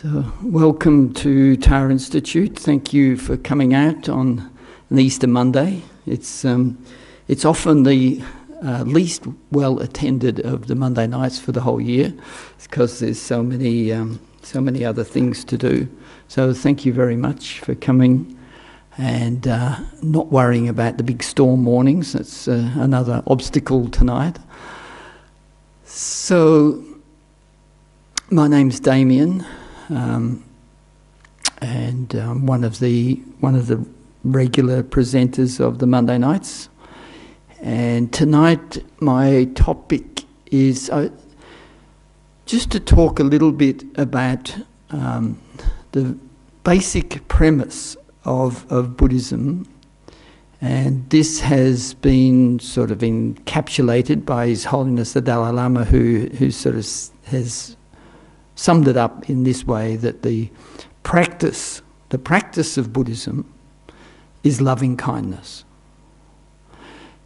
So, welcome to Tara Institute. Thank you for coming out on an Easter Monday. It's often the least well attended of the Monday nights for the whole year, because there's so many other things to do. So, thank you very much for coming and not worrying about the big storm mornings. That's another obstacle tonight. So, my name's Damien. And one of the regular presenters of the Monday nights. And tonight my topic is just to talk a little bit about the basic premise of Buddhism. And this has been sort of encapsulated by His Holiness the Dalai Lama, who sort of has summed it up in this way, that the practice of Buddhism is loving kindness.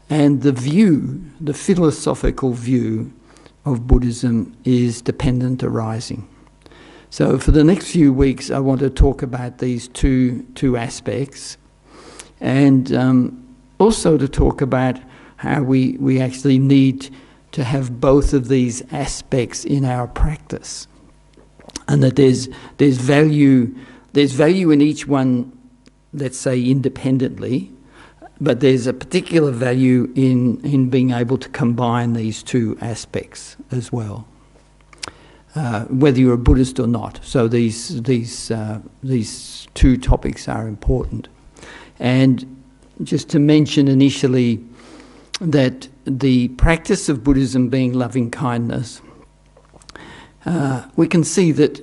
And the philosophical view of Buddhism is dependent arising. So for the next few weeks I want to talk about these two aspects, and also to talk about how we actually need to have both of these aspects in our practice. And that there's value in each one, let's say independently, but there's a particular value in being able to combine these two aspects as well, whether you're a Buddhist or not. So these two topics are important. And just to mention initially that the practice of Buddhism being loving kindness, we can see that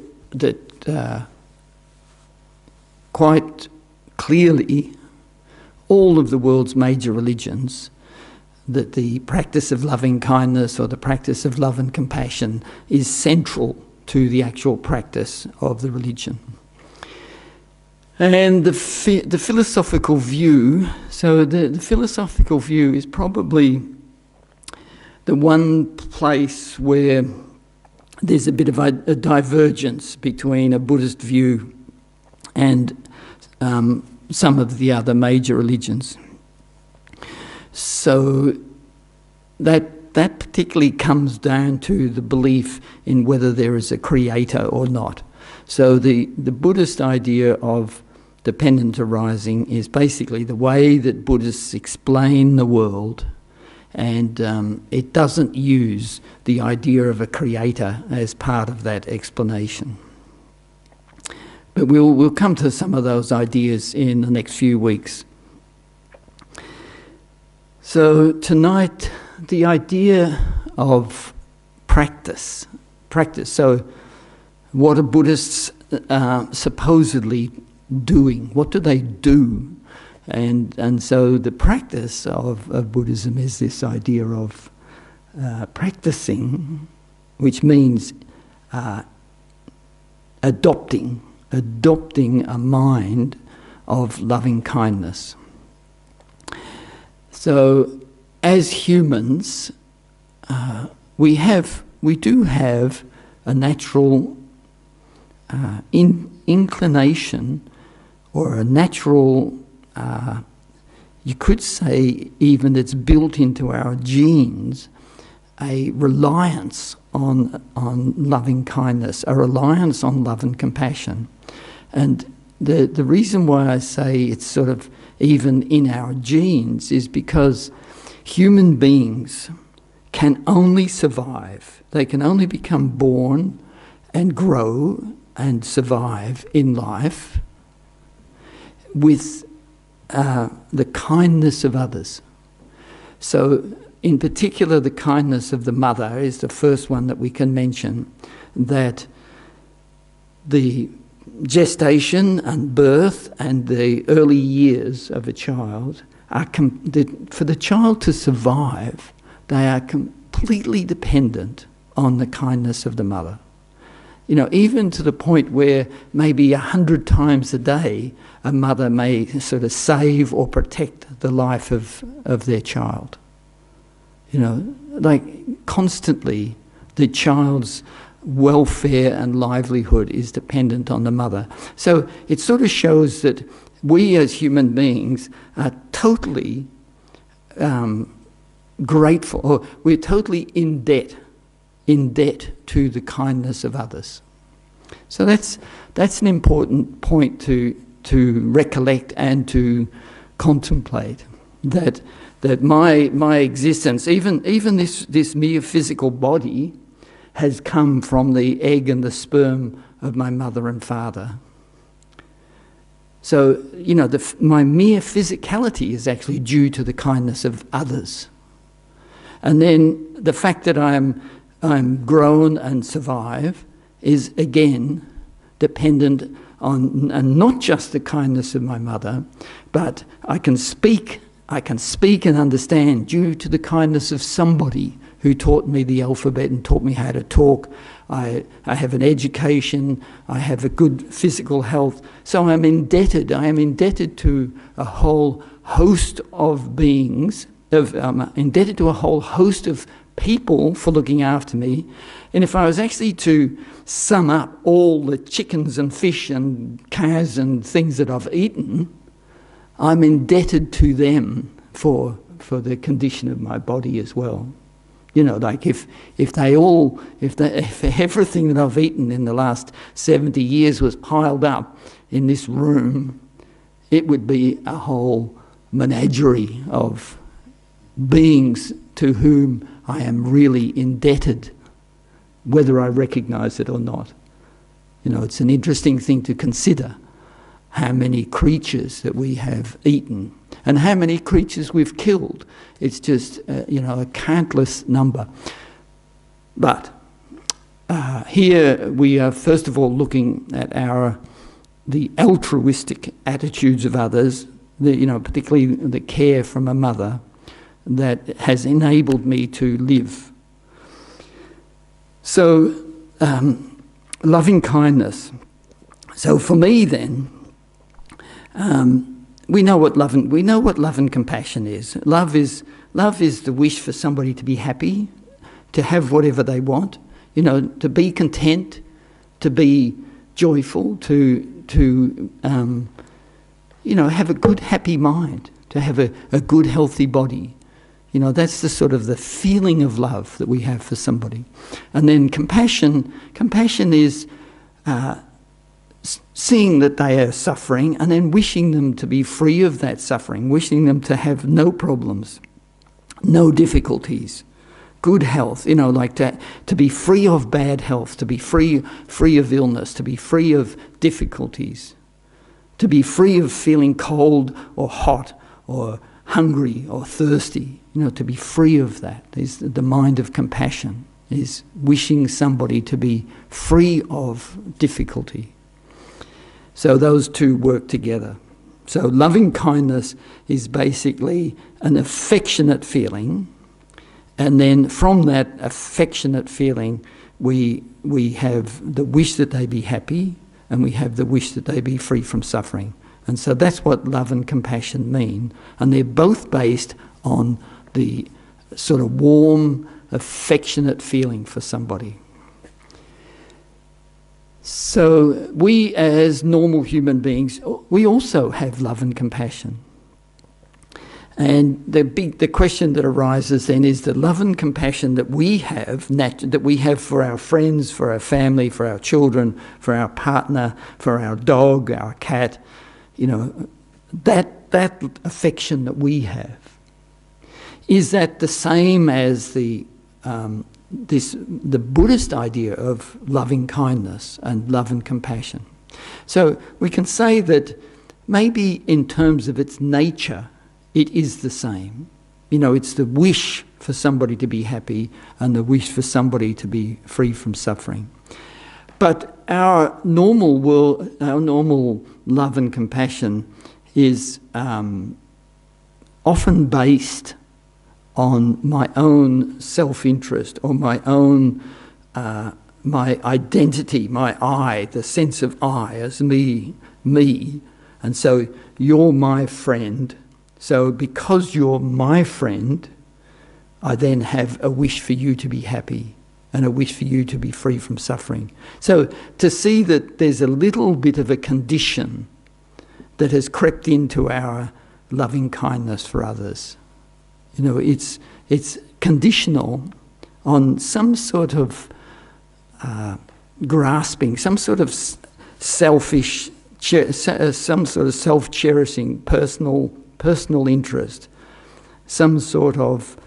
quite clearly all of the world's major religions, that the practice of loving kindness or the practice of love and compassion is central to the actual practice of the religion. And the philosophical view, so the philosophical view is probably the one place where there's a bit of a divergence between a Buddhist view and some of the other major religions. So that particularly comes down to the belief in whether there is a creator or not. So the Buddhist idea of dependent arising is basically the way that Buddhists explain the world, and it doesn't use the idea of a creator as part of that explanation. But we'll come to some of those ideas in the next few weeks. So tonight, the idea of practice. So what are Buddhists supposedly doing? What do they do? And so the practice of Buddhism is this idea of practicing, which means adopting a mind of loving kindness. So as humans, we do have a natural inclination, or a natural, you could say even it's built into our genes, a reliance on loving kindness, a reliance on love and compassion. And the reason why I say it's sort of even in our genes is because human beings can only survive, they can only become born and grow and survive in life with the kindness of others. So in particular, the kindness of the mother is the first one that we can mention, that the gestation and birth and the early years of a child are for the child to survive, they are completely dependent on the kindness of the mother. You know, even to the point where maybe 100 times a day a mother may sort of save or protect the life of their child. You know, like constantly the child's welfare and livelihood is dependent on the mother. So it sort of shows that we as human beings are totally grateful, or we're totally in debt to the kindness of others. So that's an important point to recollect and to contemplate, that my existence, even this mere physical body, has come from the egg and the sperm of my mother and father. So, you know, my mere physicality is actually due to the kindness of others. And then the fact that I'm grown and survive is again dependent on, and not just the kindness of my mother, but I can speak and understand due to the kindness of somebody who taught me the alphabet and taught me how to talk. I have an education, I have a good physical health, so I am indebted to a whole host of beings, indebted to a whole host of people for looking after me. And if I was actually to sum up all the chickens and fish and cows and things that I've eaten, I'm indebted to them for the condition of my body as well. You know, like if everything that I've eaten in the last 70 years was piled up in this room, it would be a whole menagerie of beings to whom I am really indebted, whether I recognise it or not. You know, it's an interesting thing to consider how many creatures that we have eaten and how many creatures we've killed. It's just, a countless number. But here we are first of all looking at the altruistic attitudes of others, particularly the care from a mother that has enabled me to live. So, loving kindness. So for me then, we know what love and compassion is. Love is the wish for somebody to be happy, to have whatever they want, to be content, to be joyful, to have a good, happy mind, to have a good, healthy body. That's the sort of the feeling of love that we have for somebody. And then compassion is seeing that they are suffering and then wishing them to be free of that suffering, wishing them to have no problems, no difficulties, good health, like to be free of bad health, to be free of illness, to be free of difficulties, to be free of feeling cold or hot or hungry or thirsty, to be free of that. Is the mind of compassion, is wishing somebody to be free of difficulty. So those two work together. So loving kindness is basically an affectionate feeling, and then from that affectionate feeling we have the wish that they be happy, and we have the wish that they be free from suffering. And so that's what love and compassion mean, and they're both based on the sort of warm, affectionate feeling for somebody. So we as normal human beings, we also have love and compassion. And the question that arises then is the love and compassion that we have for our friends, for our family, for our children, for our partner, for our dog, our cat, that affection that we have. Is that the same as the Buddhist idea of loving kindness and love and compassion? So we can say that maybe in terms of its nature, it is the same. It's the wish for somebody to be happy and the wish for somebody to be free from suffering. But our normal love and compassion is often based on my own self-interest or my own, my identity, my I, the sense of I as me. And so you're my friend. So because you're my friend, I then have a wish for you to be happy and a wish for you to be free from suffering. So to see that there's a little bit of a condition that has crept into our loving kindness for others. You know, it's conditional on some sort of grasping, some sort of selfish, some sort of self-cherishing personal interest, some sort of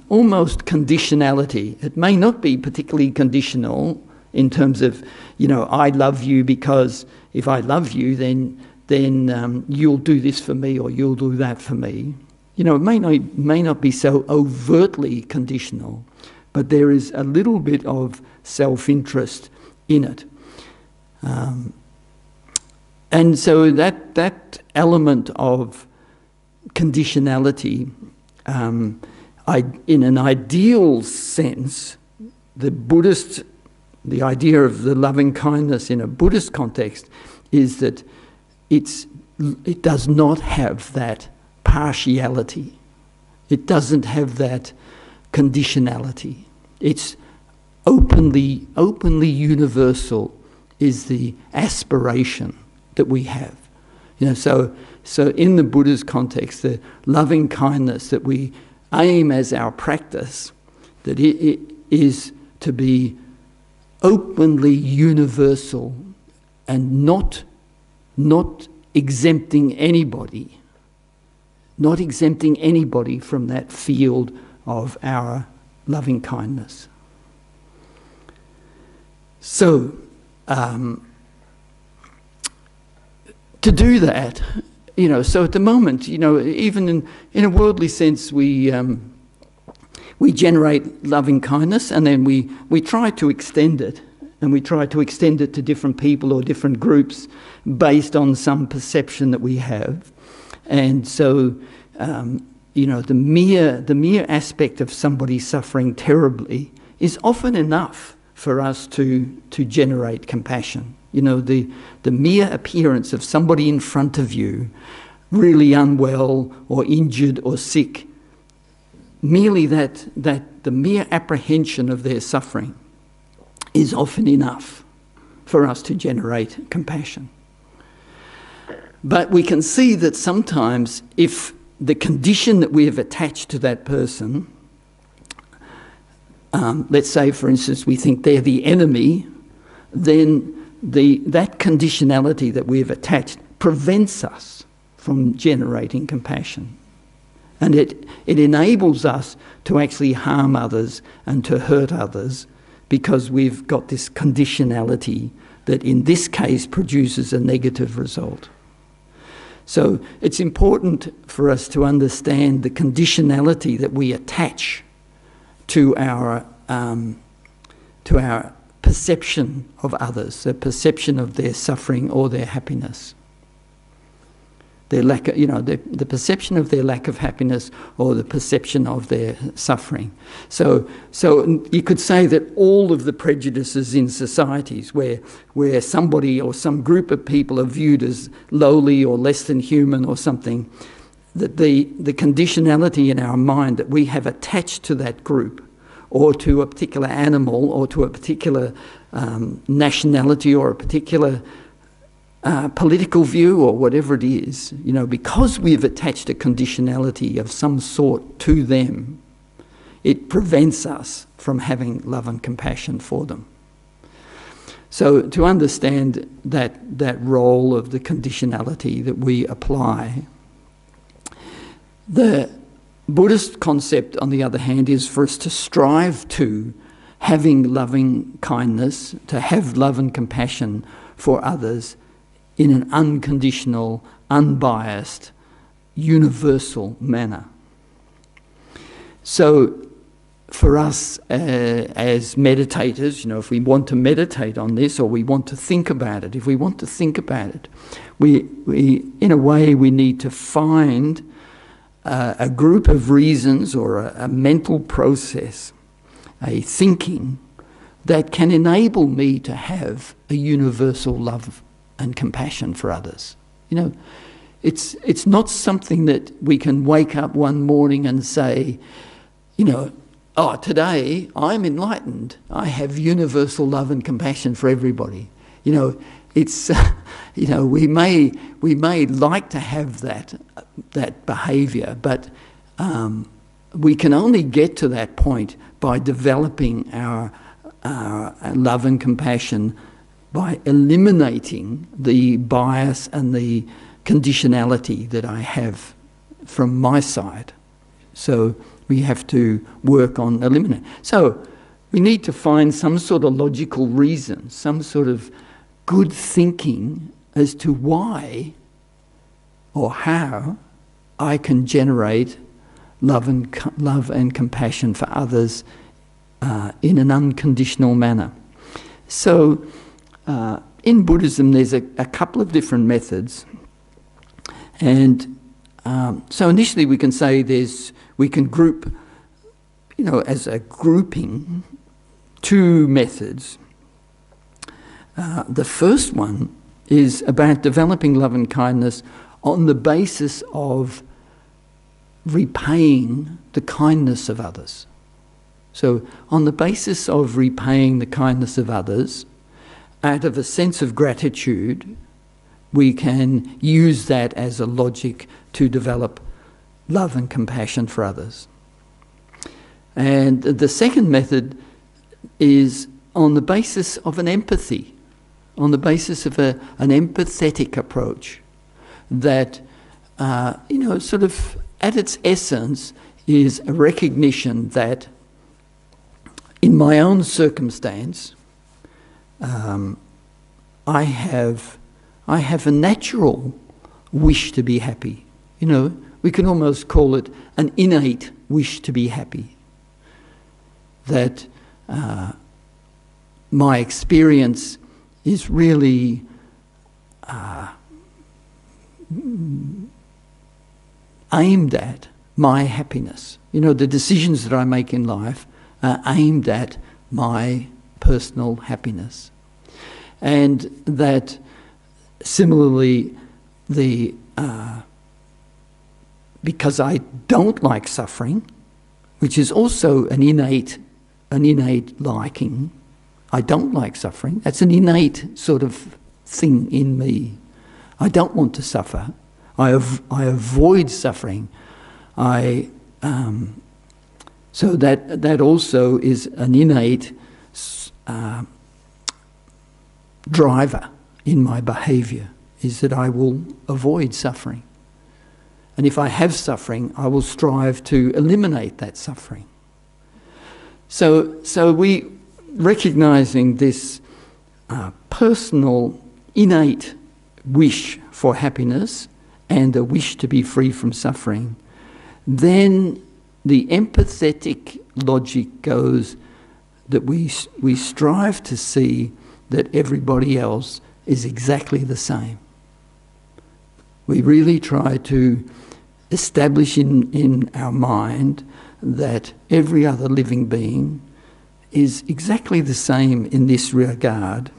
almost conditionality. It may not be particularly conditional in terms of, you know, I love you because if I love you, then you'll do this for me or you'll do that for me. You know, it may not be so overtly conditional, but there is a little bit of self-interest in it. And so that element of conditionality, in an ideal sense, the idea of the loving kindness in a Buddhist context is that it does not have that partiality. It doesn't have that conditionality. It's openly universal is the aspiration that we have. You know, so in the Buddha's context, the loving kindness that we aim as our practice, that it is to be openly universal and not exempting anybody from that field of our loving kindness. So, to do that, you know, so at the moment, you know, even in a worldly sense, we generate loving kindness, and then we try to extend it, and we try to extend it to different people or different groups based on some perception that we have. And so, you know, the mere aspect of somebody suffering terribly is often enough for us to generate compassion. You know, the mere appearance of somebody in front of you really unwell or injured or sick, merely that the mere apprehension of their suffering is often enough for us to generate compassion. But we can see that sometimes if the condition that we have attached to that person, let's say, for instance, we think they're the enemy, then that conditionality that we have attached prevents us from generating compassion. And it enables us to actually harm others and to hurt others because we've got this conditionality that in this case produces a negative result. So it's important for us to understand the conditionality that we attach to our perception of others, the perception of their suffering or their happiness. Their lack of, you know, the perception of their lack of happiness or the perception of their suffering. So you could say that all of the prejudices in societies where somebody or some group of people are viewed as lowly or less than human or something, that the conditionality in our mind that we have attached to that group or to a particular animal or to a particular nationality or a particular political view or whatever it is, you know, because we've attached a conditionality of some sort to them, it prevents us from having love and compassion for them. So to understand that role of the conditionality that we apply, the Buddhist concept, on the other hand, is for us to strive to having loving kindness, to have love and compassion for others in an unconditional, unbiased, universal manner. So for us as meditators, you know, if we want to meditate on this or we want to think about it, we in a way we need to find a group of reasons or a mental process, a thinking that can enable me to have a universal love and compassion for others. You know, it's not something that we can wake up one morning and say, you know, oh, today I'm enlightened. I have universal love and compassion for everybody. You know, it's you know, we may like to have that behaviour, but we can only get to that point by developing our love and compassion, by eliminating the bias and the conditionality that I have from my side. So we have to work on eliminating. So we need to find some sort of logical reason, some sort of good thinking as to why or how I can generate love and compassion for others in an unconditional manner. So in Buddhism there's a couple of different methods, and so initially we can say we can group, you know, as a grouping, two methods. The first one is about developing love and kindness on the basis of repaying the kindness of others. So on the basis of repaying the kindness of others, out of a sense of gratitude, we can use that as a logic to develop love and compassion for others. And the second method is on the basis of an empathy, on the basis of an empathetic approach that, you know, sort of at its essence is a recognition that in my own circumstance, I have a natural wish to be happy. You know, we can almost call it an innate wish to be happy. That my experience is really aimed at my happiness. You know, the decisions that I make in life are aimed at my personal happiness. And that similarly, because I don't like suffering, which is also an innate liking. I don't like suffering. That's an innate sort of thing in me. I don't want to suffer. I avoid suffering. So that also is an innate driver in my behaviour, is that I will avoid suffering. And if I have suffering, I will strive to eliminate that suffering. So we, recognising this personal, innate wish for happiness and a wish to be free from suffering, then the empathetic logic goes that we strive to see that everybody else is exactly the same. We really try to establish in our mind that every other living being is exactly the same in this regard,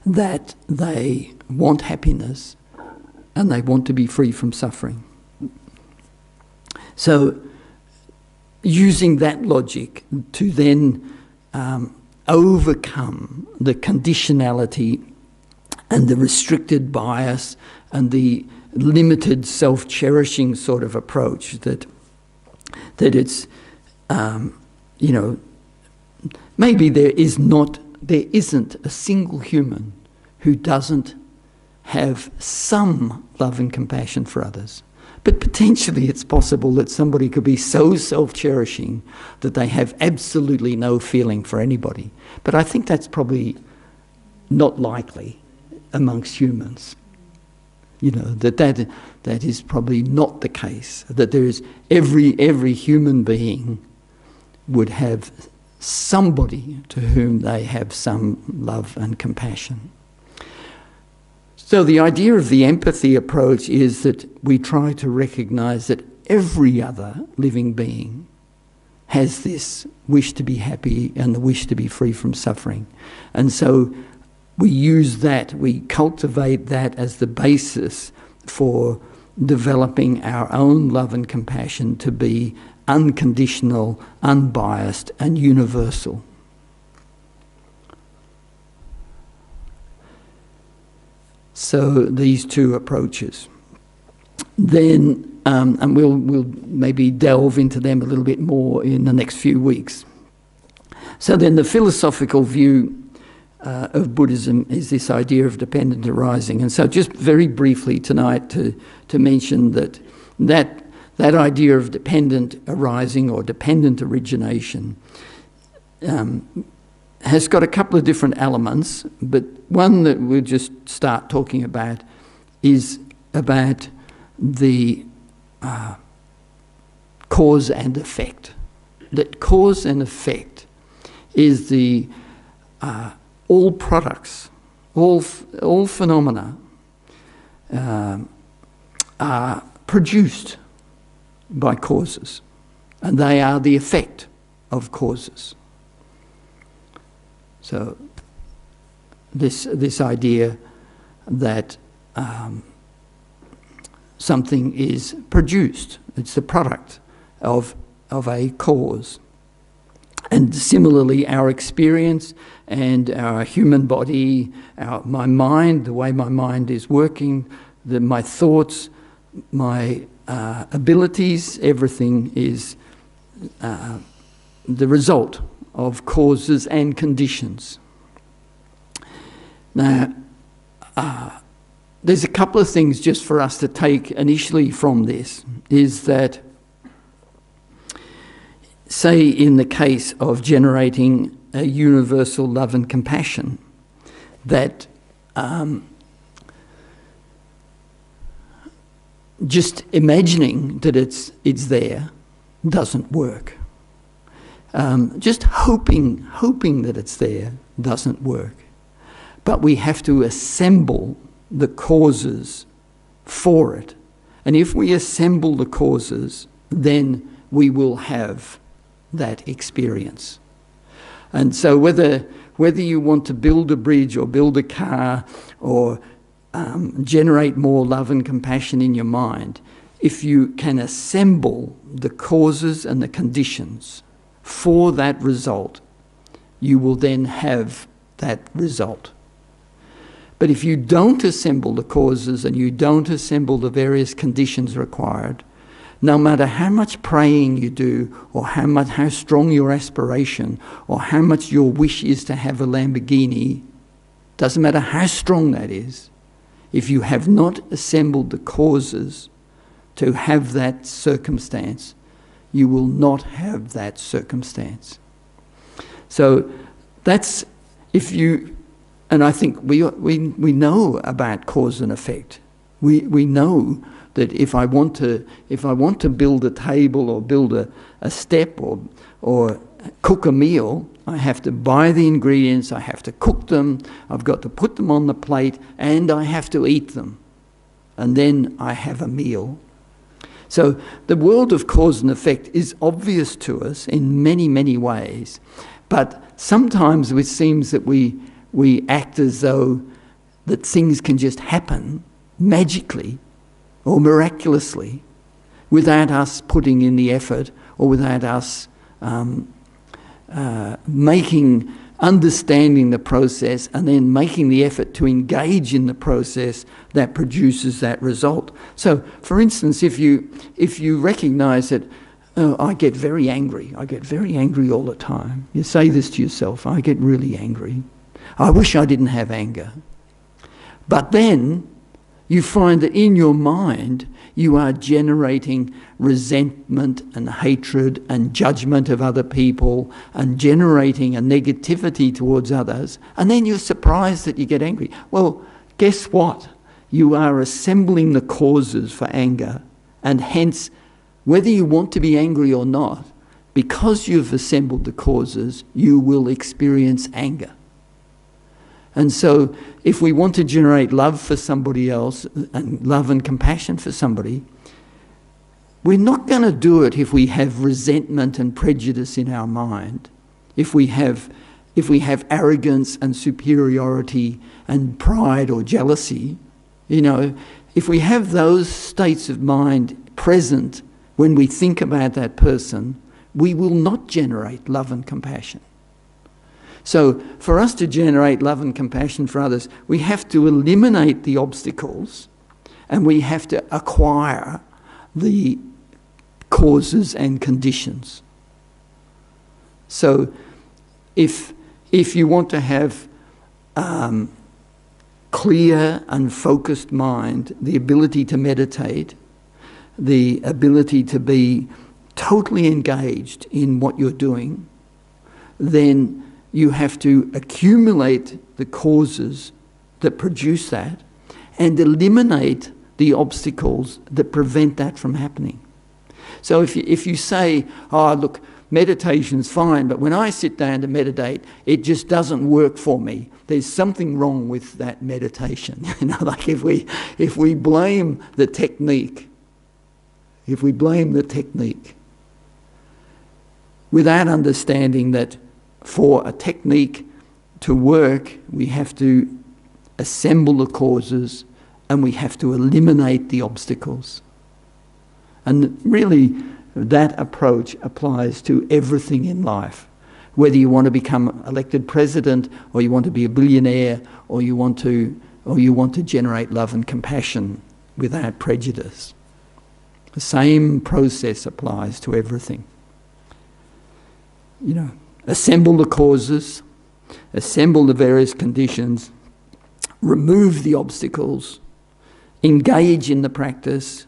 that they want happiness and they want to be free from suffering. So using that logic to then overcome the conditionality and the restricted bias and the limited self-cherishing sort of approach that it's, you know, maybe there isn't a single human who doesn't have some love and compassion for others. But potentially it's possible that somebody could be so self-cherishing that they have absolutely no feeling for anybody. But I think that's probably not likely amongst humans. You know, that is probably not the case. That there is every human being would have somebody to whom they have some love and compassion. So the idea of the empathy approach is that we try to recognise that every other living being has this wish to be happy and the wish to be free from suffering. And so we use that, we cultivate that as the basis for developing our own love and compassion to be unconditional, unbiased, and universal. So these two approaches. Then, and we'll maybe delve into them a little bit more in the next few weeks. So then the philosophical view of Buddhism is this idea of dependent arising. And so just very briefly tonight to mention that idea of dependent arising or dependent origination has got a couple of different elements, but one that we'll just start talking about is about the cause and effect. That cause and effect is the all products, all phenomena are produced by causes, and they are the effect of causes. So this idea that something is produced, it's the product of a cause. And similarly, our experience and our human body, my mind, the way my mind is working, my thoughts, my abilities, everything is the result of causes and conditions. Now, there's a couple of things just for us to take initially from this, is that, say in the case of generating a universal love and compassion, that just imagining that it's there doesn't work. Just hoping that it's there doesn't work. But we have to assemble the causes for it. And if we assemble the causes, then we will have that experience. And so whether you want to build a bridge or build a car or generate more love and compassion in your mind, if you can assemble the causes and the conditions for that result, you will then have that result. But if you don't assemble the causes and you don't assemble the various conditions required, no matter how much praying you do, or how strong your aspiration, or how much your wish is to have a Lamborghini, doesn't matter how strong that is, if you have not assembled the causes to have that circumstance, you will not have that circumstance. So that's, if you, and I think we know about cause and effect. We know that if I want to build a table or build a step or cook a meal, I have to buy the ingredients, I have to cook them, I've got to put them on the plate, and I have to eat them. And then I have a meal. So the world of cause and effect is obvious to us in many, many ways. But sometimes it seems that we act as though that things can just happen magically or miraculously without us putting in the effort or without us understanding the process and then making the effort to engage in the process that produces that result. So, for instance, if you recognise that, oh, I get very angry all the time. You say this to yourself, I get really angry. I wish I didn't have anger. But then you find that in your mind you are generating resentment and hatred and judgment of other people and generating a negativity towards others, and then you're surprised that you get angry. Well, guess what? You are assembling the causes for anger, and hence, whether you want to be angry or not, because you've assembled the causes, you will experience anger. And so if we want to generate love for somebody else and love and compassion for somebody, we're not going to do it if we have resentment and prejudice in our mind, if we have arrogance and superiority and pride or jealousy. You know, if we have those states of mind present when we think about that person, we will not generate love and compassion. So for us to generate love and compassion for others, we have to eliminate the obstacles and we have to acquire the causes and conditions. So if you want to have clear and focused mind, the ability to meditate, the ability to be totally engaged in what you're doing, then you have to accumulate the causes that produce that and eliminate the obstacles that prevent that from happening. So if you say, oh, look, meditation's fine, but when I sit down to meditate, it just doesn't work for me. There's something wrong with that meditation. You know, like if we blame the technique, without understanding that for a technique to work, we have to assemble the causes and we have to eliminate the obstacles. And really, that approach applies to everything in life. Whether you want to become elected president, or you want to be a billionaire, or you want to generate love and compassion without prejudice. The same process applies to everything. You know, assemble the causes, assemble the various conditions, remove the obstacles, engage in the practice,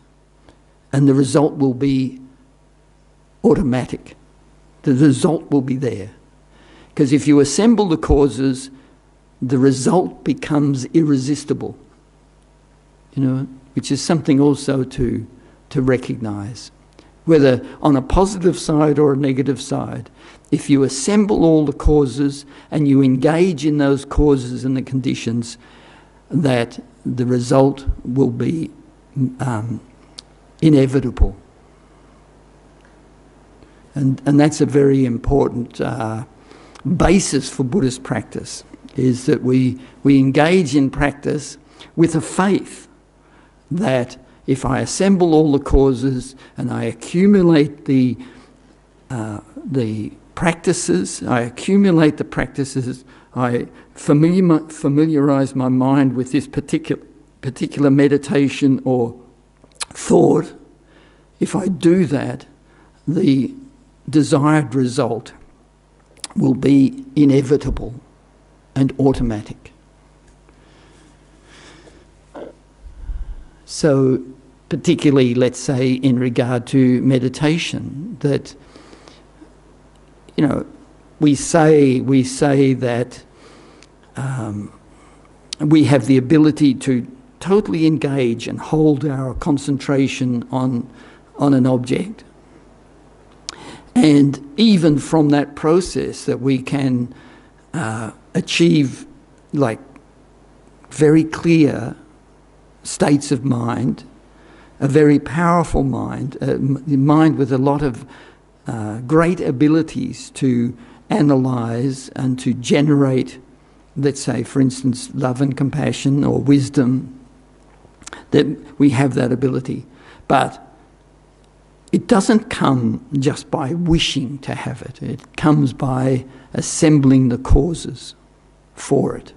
and the result will be automatic. The result will be there. Because if you assemble the causes, the result becomes irresistible. You know, which is something also to recognize. Whether on a positive side or a negative side, if you assemble all the causes and you engage in those causes and the conditions, that the result will be inevitable. And that's a very important basis for Buddhist practice, is that we engage in practice with a faith that if I assemble all the causes and I accumulate the practices, I familiarize my mind with this particular meditation or thought, if I do that, the desired result will be inevitable and automatic. So, particularly, let's say, in regard to meditation, that, you know, we say that we have the ability to totally engage and hold our concentration on an object. And even from that process that we can achieve like very clear states of mind, a very powerful mind, a mind with a lot of great abilities to analyze and to generate, let's say, for instance, love and compassion or wisdom, that we have that ability. But it doesn't come just by wishing to have it. It comes by assembling the causes for it.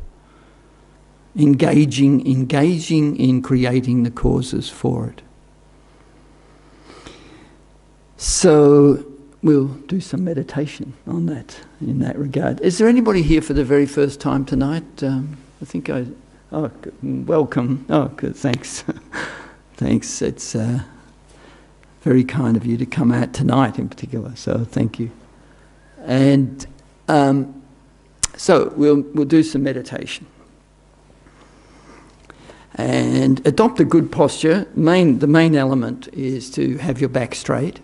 Engaging in creating the causes for it. So we'll do some meditation on that, in that regard. Is there anybody here for the very first time tonight? Welcome. Oh, good, thanks. Thanks. It's very kind of you to come out tonight in particular, so thank you. And so we'll do some meditation. And adopt a good posture. The main element is to have your back straight.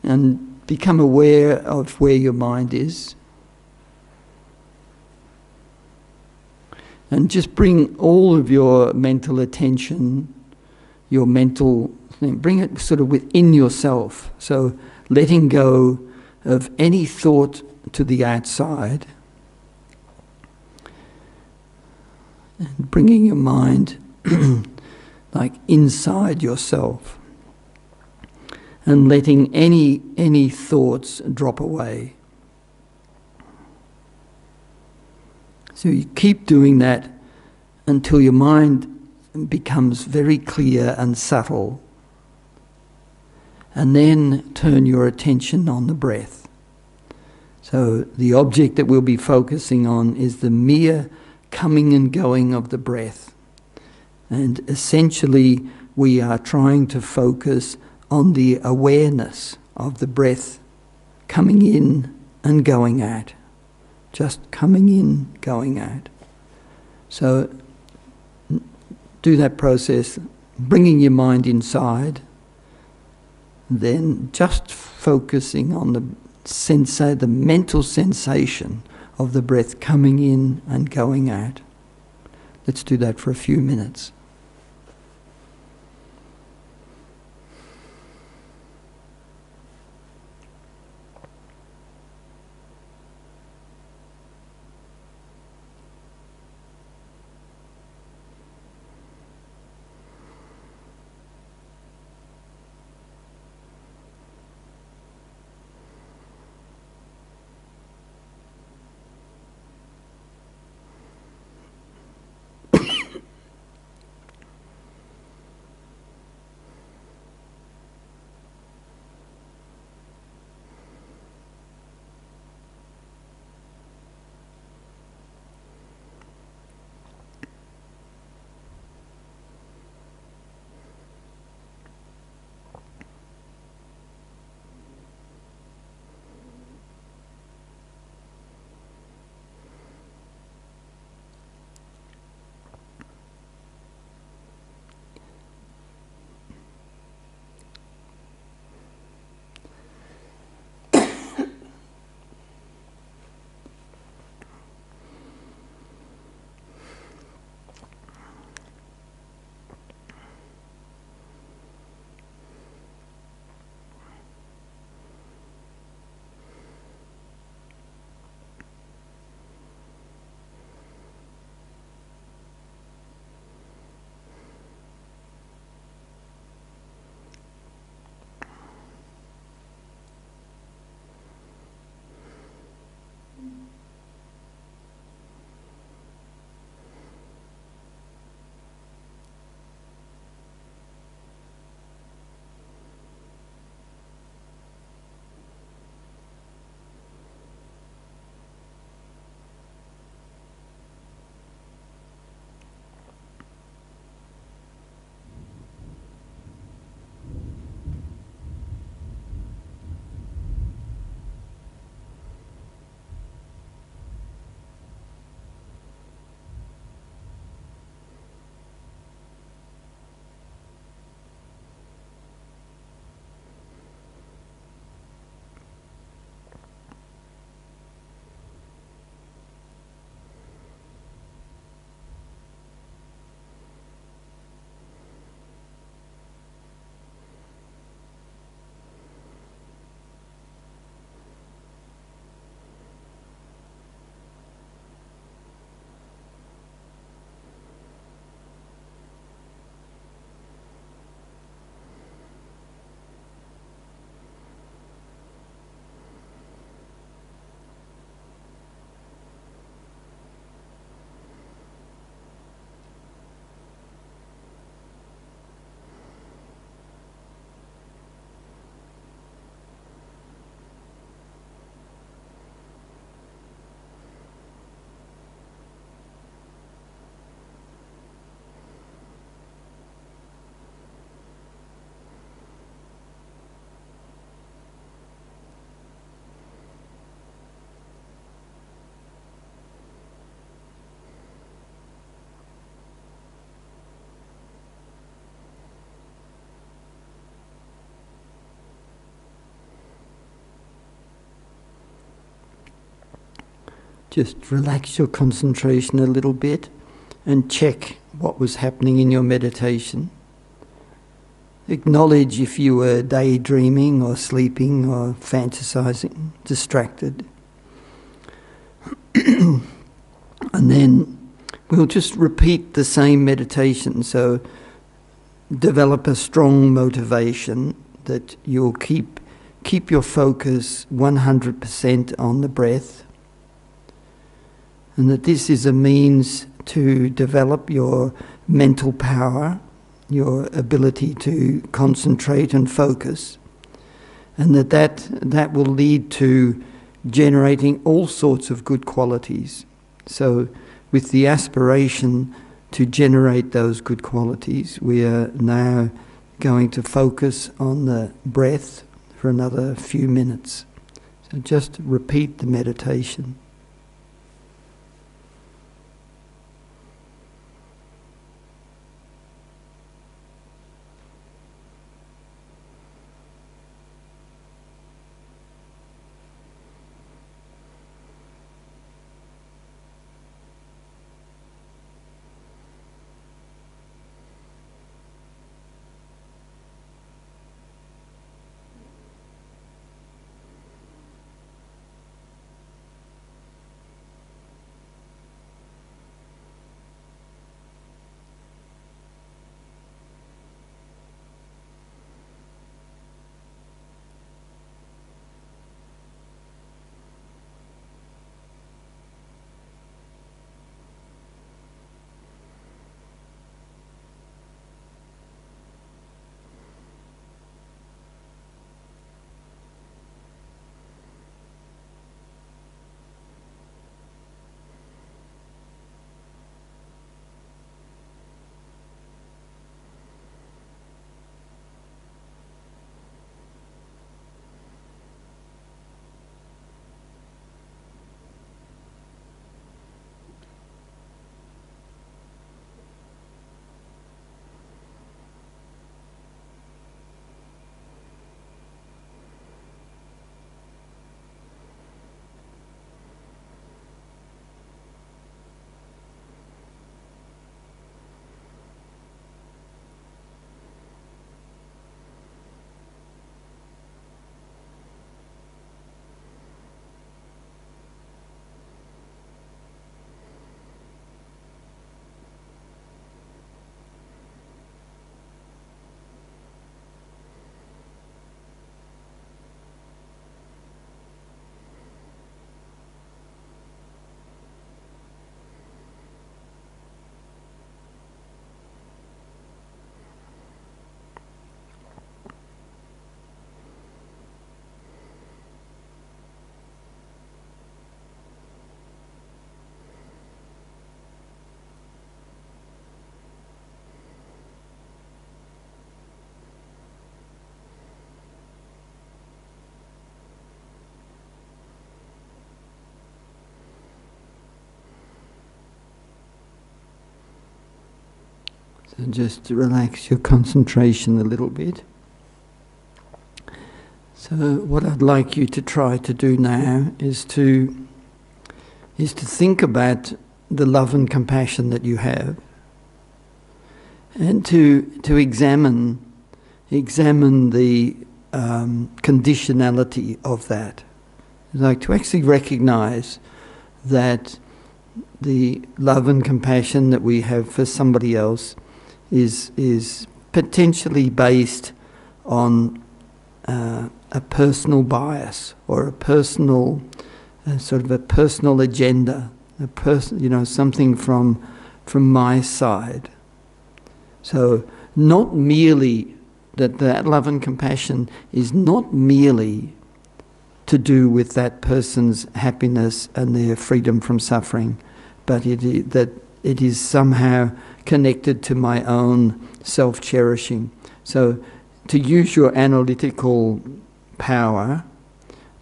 And become aware of where your mind is. And just bring all of your mental attention, your mental thing, bring it sort of within yourself. So letting go of any thought to the outside and bringing your mind like inside yourself, and letting any thoughts drop away. So you keep doing that until your mind becomes very clear and subtle, and then turn your attention on the breath. So the object that we'll be focusing on is the mere coming and going of the breath. And essentially we are trying to focus on the awareness of the breath coming in and going out. Just coming in, going out. So do that process, bringing your mind inside, then just focusing on the mental sensation of the breath coming in and going out. Let's do that for a few minutes. Just relax your concentration a little bit and check what was happening in your meditation. Acknowledge if you were daydreaming or sleeping or fantasizing, distracted. And then we'll just repeat the same meditation. So develop a strong motivation that you'll keep your focus 100% on the breath, and that this is a means to develop your mental power, your ability to concentrate and focus, and that will lead to generating all sorts of good qualities. So with the aspiration to generate those good qualities, we are now going to focus on the breath for another few minutes. So just repeat the meditation. So just to relax your concentration a little bit. So what I'd like you to try to do now is to think about the love and compassion that you have, and to examine the conditionality of that. Like to actually recognize that the love and compassion that we have for somebody else is potentially based on a personal bias or a personal sort of a personal agenda, something from my side. So not merely that love and compassion is not merely to do with that person's happiness and their freedom from suffering, but it is somehow connected to my own self-cherishing. So to use your analytical power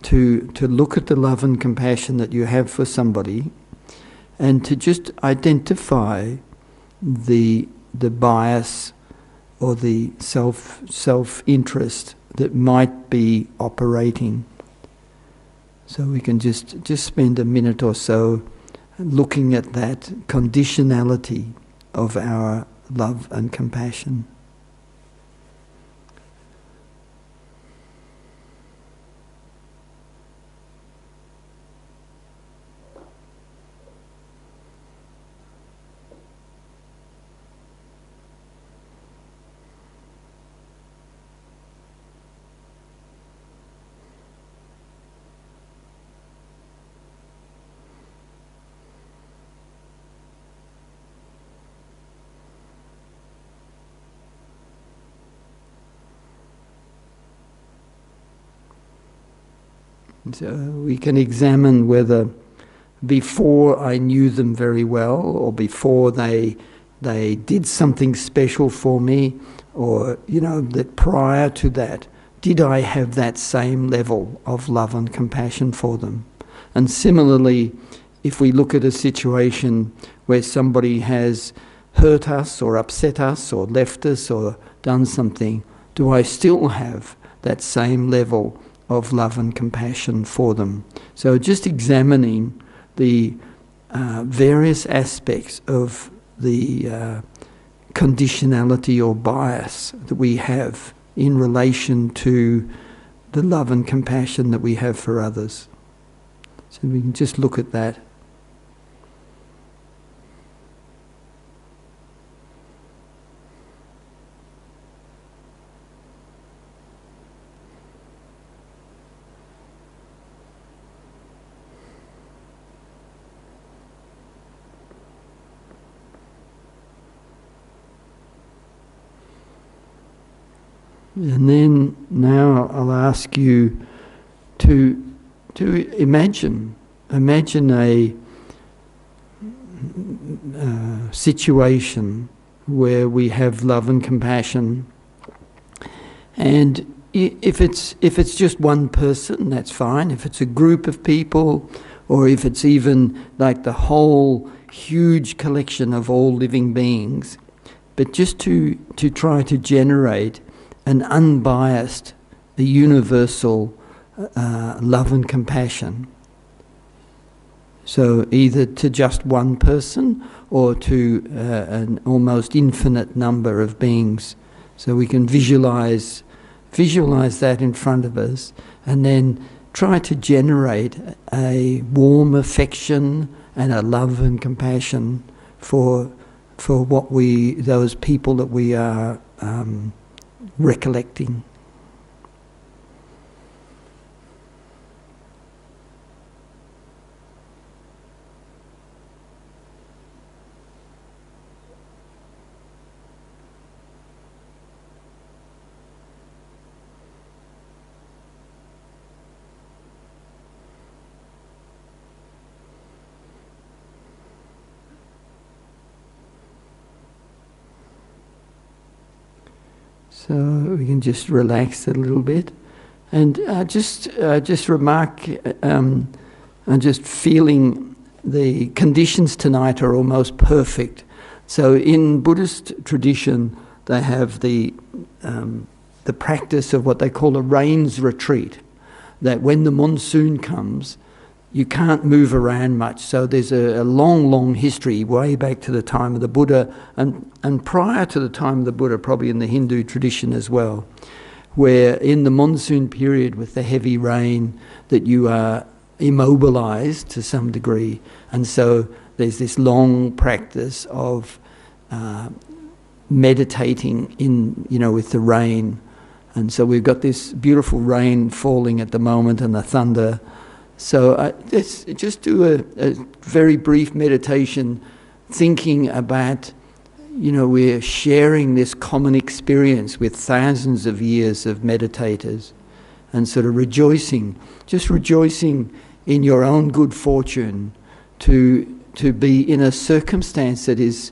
to look at the love and compassion that you have for somebody, and to just identify the bias or the self-interest that might be operating. So we can just spend a minute or so looking at that conditionality of our love and compassion. So we can examine whether before I knew them very well, or before they did something special for me, or that prior to that, did I have that same level of love and compassion for them? And similarly, if we look at a situation where somebody has hurt us or upset us or left us or done something, do I still have that same level of love and compassion for them? So just examining the various aspects of the conditionality or bias that we have in relation to the love and compassion that we have for others. So we can just look at that. And then now I'll ask you to imagine a situation where we have love and compassion, and if it's just one person, that's fine. If it's a group of people, or if it's even like the whole huge collection of all living beings, but just to try to generate an unbiased, a universal love and compassion. So either to just one person or to an almost infinite number of beings. So we can visualize that in front of us, and then try to generate a warm affection and a love and compassion for those people that we are recollecting. So we can just relax a little bit, and just remark. I'm just feeling the conditions tonight are almost perfect. So in Buddhist tradition, they have the practice of what they call a rains retreat. That when the monsoon comes, you can't move around much. So there's a long history way back to the time of the Buddha, and prior to the time of the Buddha, probably in the Hindu tradition as well, where in the monsoon period with the heavy rain that you are immobilized to some degree. And so there's this long practice of meditating with the rain. And so we've got this beautiful rain falling at the moment and the thunder. So let's just do a very brief meditation, thinking about, we're sharing this common experience with thousands of years of meditators, and sort of rejoicing in your own good fortune to be in a circumstance that is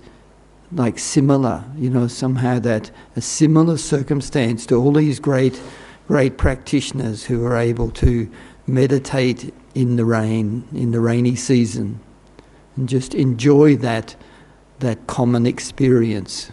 like similar, somehow that a similar circumstance to all these great practitioners who are able to meditate in the rainy season, and just enjoy that common experience.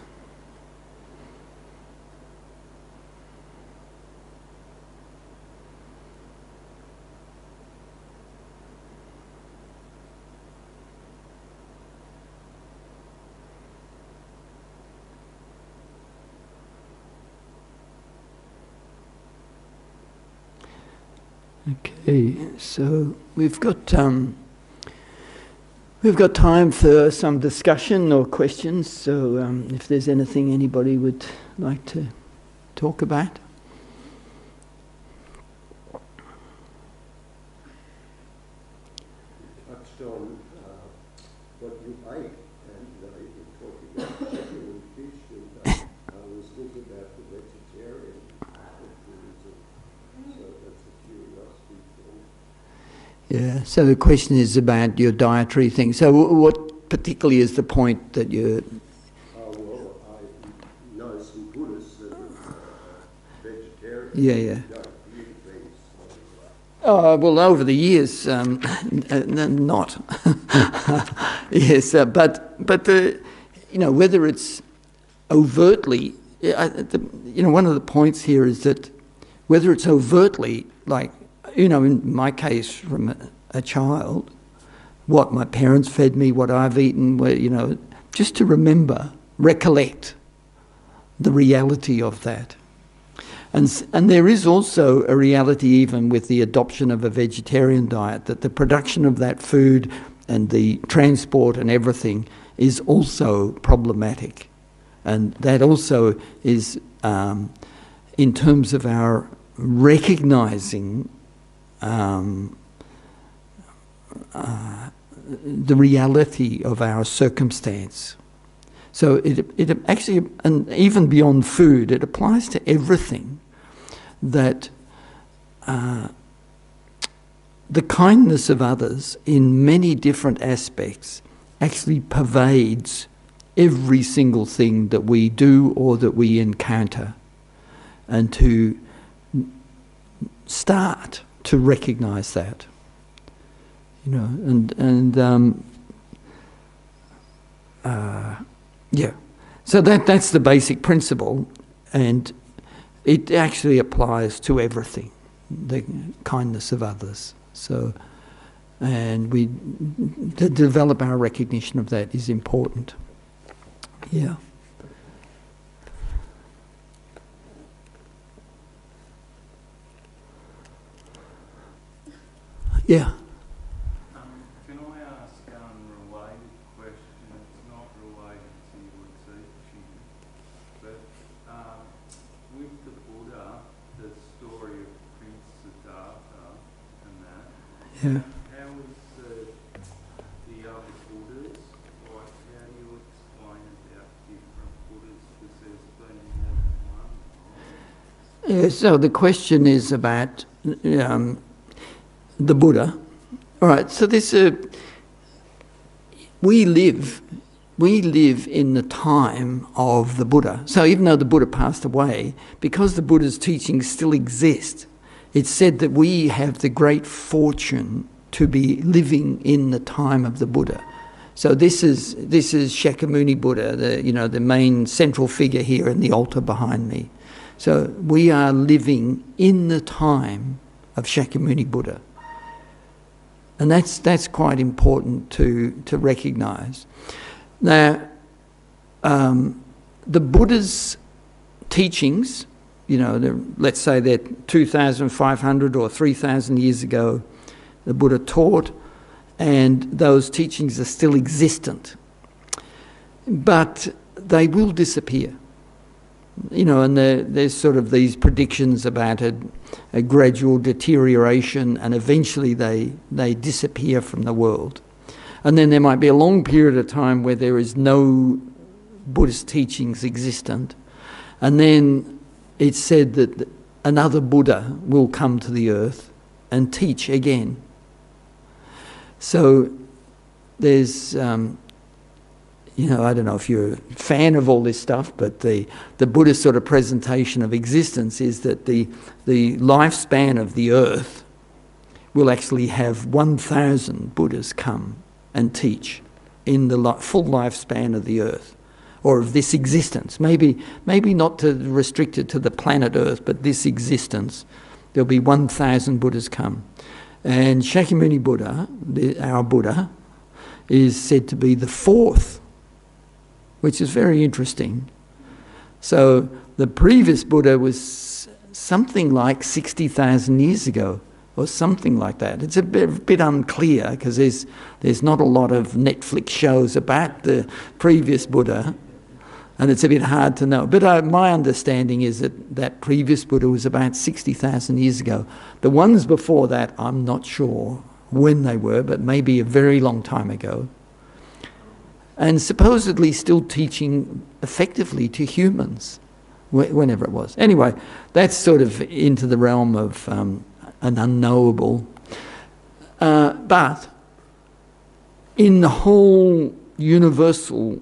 Okay, so we've got time for some discussion or questions. So if there's anything anybody would like to talk about. You touched on what you ate, and you talked about chicken and fish, and I was thinking about the vegetarian part of Buddhism. So that's a curiosity thing. Yeah. So the question is about your dietary thing. So what particularly is the point that you're... Well, I know some Buddhists that are vegetarian. Yeah. Don't eat meat, so, Oh, well, over the years, not. Yes, but the, whether it's overtly, one of the points here is that whether it's overtly, like, in my case, from a child, what my parents fed me, what I've eaten, just to recollect the reality of that. And there is also a reality even with the adoption of a vegetarian diet, that the production of that food and the transport and everything is also problematic. And that also is, in terms of our recognising the reality of our circumstance. So it actually, and even beyond food, it applies to everything, that the kindness of others in many different aspects actually pervades every single thing that we do or that we encounter, and to start to recognise that, yeah. So that's the basic principle, and it actually applies to everything, the kindness of others. So, and to develop our recognition of that is important. Yeah. Yeah. Can I ask a related question? It's not related to your teaching, but with the Buddha, the story of Prince Siddhartha and that, Yeah. how is the other Buddhas, like how do you explain about different Buddhas, because there's been more than one? Yeah, so the question is about the Buddha. All right, so we live in the time of the Buddha. So even though the Buddha passed away, because the Buddha's teachings still exist, it's said that we have the great fortune to be living in the time of the Buddha. So this is Shakyamuni Buddha, the main central figure here in the altar behind me. So we are living in the time of Shakyamuni Buddha. And that's quite important to recognise. Now, the Buddha's teachings, let's say that 2,500 or 3,000 years ago, the Buddha taught, and those teachings are still existent. But they will disappear. And there's sort of these predictions about a gradual deterioration, and eventually they disappear from the world. And then there might be a long period of time where there is no Buddhist teachings existent. And then it's said that another Buddha will come to the earth and teach again. So there's... I don't know if you're a fan of all this stuff, but the Buddhist sort of presentation of existence is that the lifespan of the earth will actually have 1,000 Buddhas come and teach in the full lifespan of the earth, or of this existence. Maybe not restricted to the planet Earth, but this existence. There'll be 1,000 Buddhas come. And Shakyamuni Buddha, our Buddha, is said to be the fourth, which is very interesting. So the previous Buddha was something like 60,000 years ago, or something like that. It's a bit unclear, because there's not a lot of Netflix shows about the previous Buddha, and it's a bit hard to know. But my understanding is that previous Buddha was about 60,000 years ago. The ones before that, I'm not sure when they were, but maybe a very long time ago. And supposedly still teaching effectively to humans, whenever it was. Anyway, that's sort of into the realm of an unknowable. But in the whole universal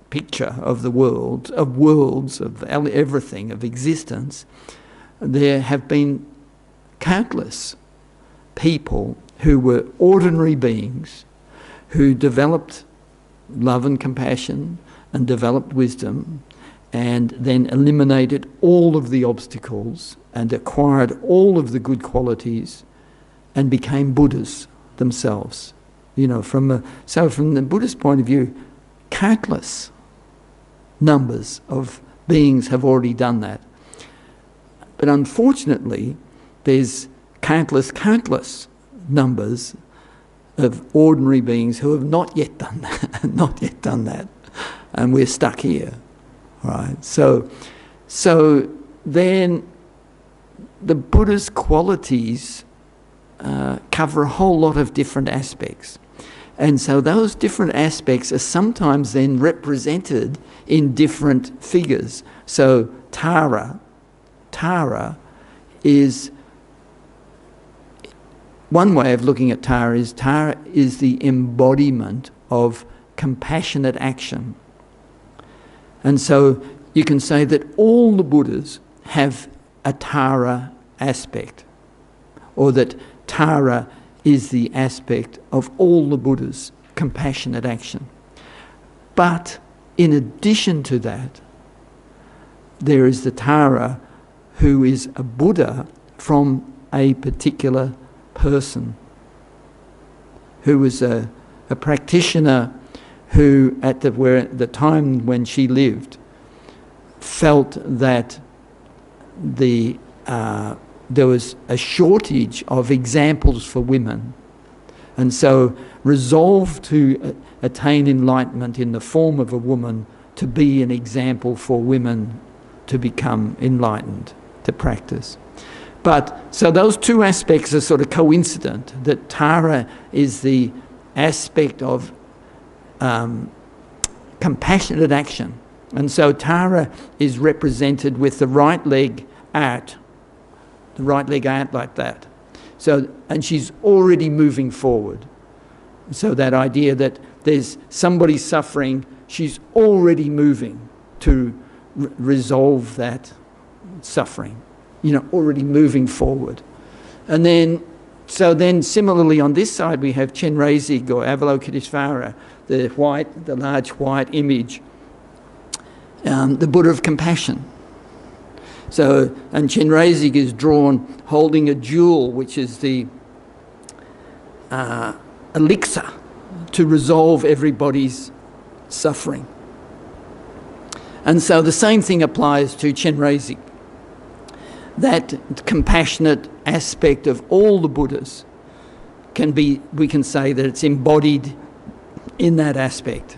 picture of the world, of worlds, of everything, of existence, there have been countless people who were ordinary beings who developed love and compassion and developed wisdom and then eliminated all of the obstacles and acquired all of the good qualities and became Buddhas themselves. You know, from the Buddhist point of view, countless numbers of beings have already done that. But unfortunately, there's countless numbers of ordinary beings who have not yet done that, and we're stuck here, right? So then the Buddha's qualities cover a whole lot of different aspects, and so those different aspects are sometimes then represented in different figures. So Tara is, one way of looking at Tara is the embodiment of compassionate action. And so you can say that all the Buddhas have a Tara aspect, or that Tara is the aspect of all the Buddhas, compassionate action. But in addition to that, there is the Tara who is a Buddha from a particular person, who was a practitioner who at the time when she lived felt that there was a shortage of examples for women, and so resolved to attain enlightenment in the form of a woman to be an example for women to become enlightened, to practice. But so those two aspects are sort of coincident, that Tara is the aspect of compassionate action. And so Tara is represented with the right leg out like that. So, and she's already moving forward. So that idea that there's somebody suffering, she's already moving to resolve that suffering, already moving forward. And then, similarly on this side we have Chenrezig or Avalokiteshvara, the large white image, the Buddha of compassion. So, and Chenrezig is drawn holding a jewel, which is the elixir to resolve everybody's suffering. And so the same thing applies to Chenrezig. That compassionate aspect of all the Buddhas we can say that it's embodied in that aspect.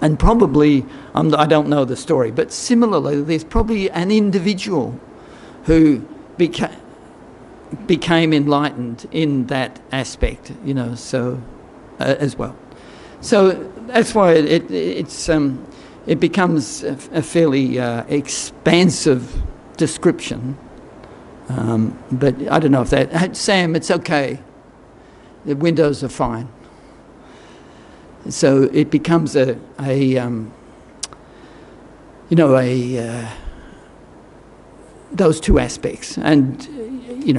And probably, I don't know the story, but similarly, there's probably an individual who became enlightened in that aspect, as well. So that's why it becomes a fairly expansive description. But I don't know if that... Sam, it's okay. The windows are fine. So it becomes those two aspects, and you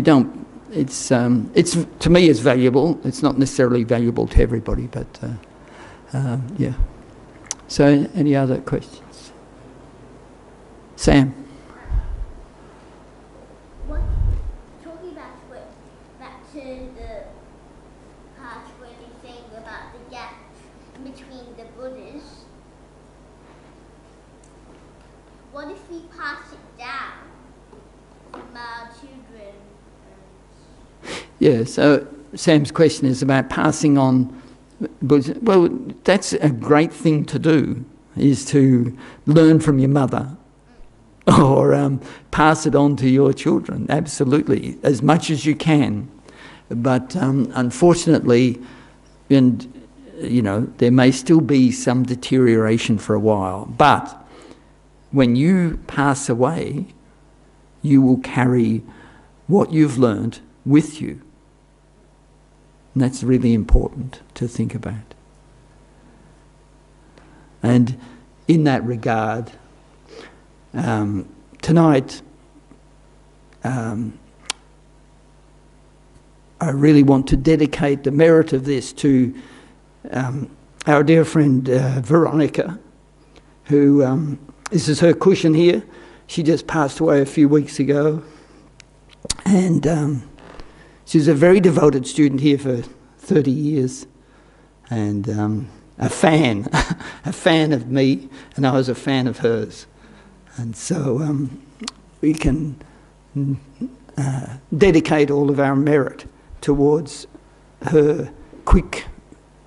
don't. It's to me it's valuable. It's not necessarily valuable to everybody, but yeah. So any other questions? Sam. Talking back to the part where you're saying about the gap between the Buddhas, what if we pass it down from our children? Yeah, so Sam's question is about passing on Buddhism. Well, that's a great thing to do, is to learn from your mother or pass it on to your children, absolutely, as much as you can. But unfortunately, there may still be some deterioration for a while. But when you pass away, you will carry what you've learned with you. And that's really important to think about. And in that regard, tonight, I really want to dedicate the merit of this to our dear friend Veronica, who, this is her cushion here. She just passed away a few weeks ago. And she's a very devoted student here for 30 years. And a fan, a fan of me, and I was a fan of hers. And so we can dedicate all of our merit towards her quick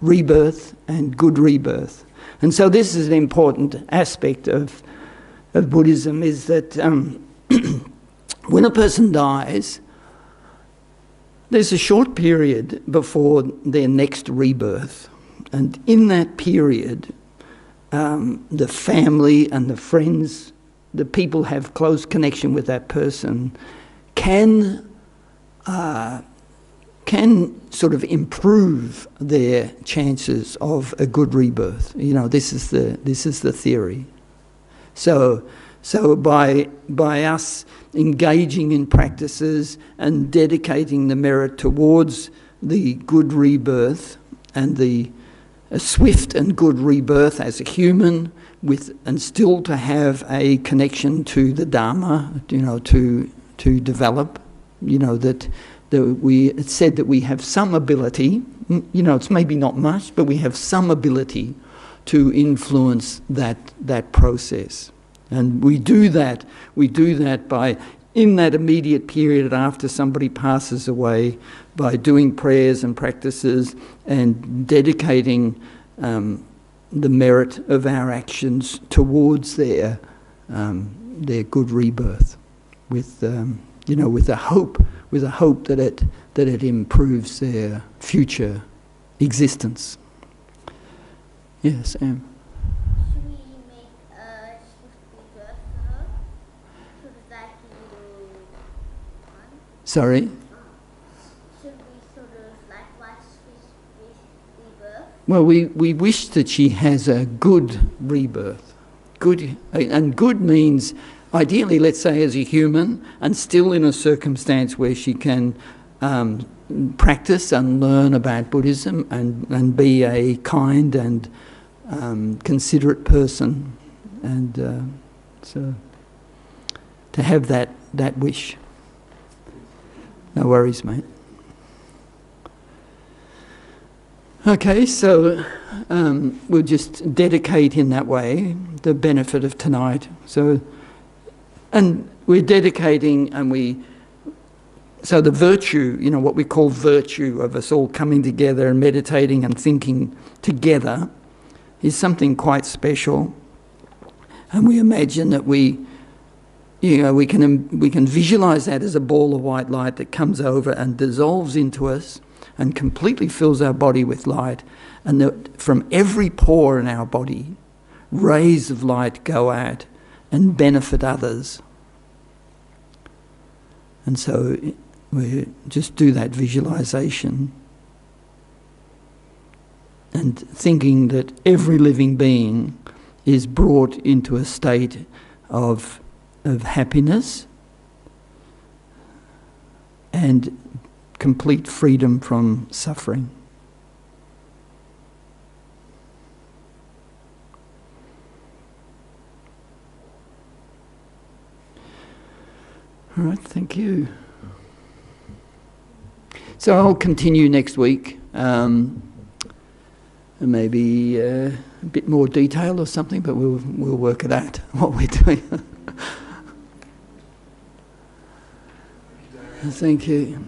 rebirth and good rebirth. And so this is an important aspect of Buddhism, is that when a person dies, there's a short period before their next rebirth. And in that period, the family and the friends, the people have close connection with that person, can sort of improve their chances of a good rebirth. You know, this is the theory. So by us engaging in practices and dedicating the merit towards the good rebirth and a swift and good rebirth as a human, and still to have a connection to the Dharma, you know, to develop, you know, it's said that we have some ability, you know, it's maybe not much, but we have some ability to influence that process. And we do that by, in that immediate period after somebody passes away, by doing prayers and practices and dedicating the merit of our actions towards their good rebirth, with a hope that it improves their future existence. Yes, Am. Should we make a swift rebirth for her? Sort of like a little one? Sorry? Should we sort of like write swift rebirth? Well, we wish that she has a good rebirth. Good, and good means ideally, let's say, as a human, and still in a circumstance where she can practice and learn about Buddhism and be a kind and considerate person, and so to have that wish. No worries, mate. Okay, so we'll just dedicate in that way the benefit of tonight. So, and we're dedicating, so the virtue, you know, what we call virtue of us all coming together and meditating and thinking together is something quite special. And we imagine that we can visualize that as a ball of white light that comes over and dissolves into us and completely fills our body with light, and that from every pore in our body, rays of light go out and benefit others. And so we just do that visualization and thinking that every living being is brought into a state of happiness and complete freedom from suffering. All right, thank you. So I'll continue next week, maybe a bit more detail or something, but we'll work it out, what we're doing. Thank you.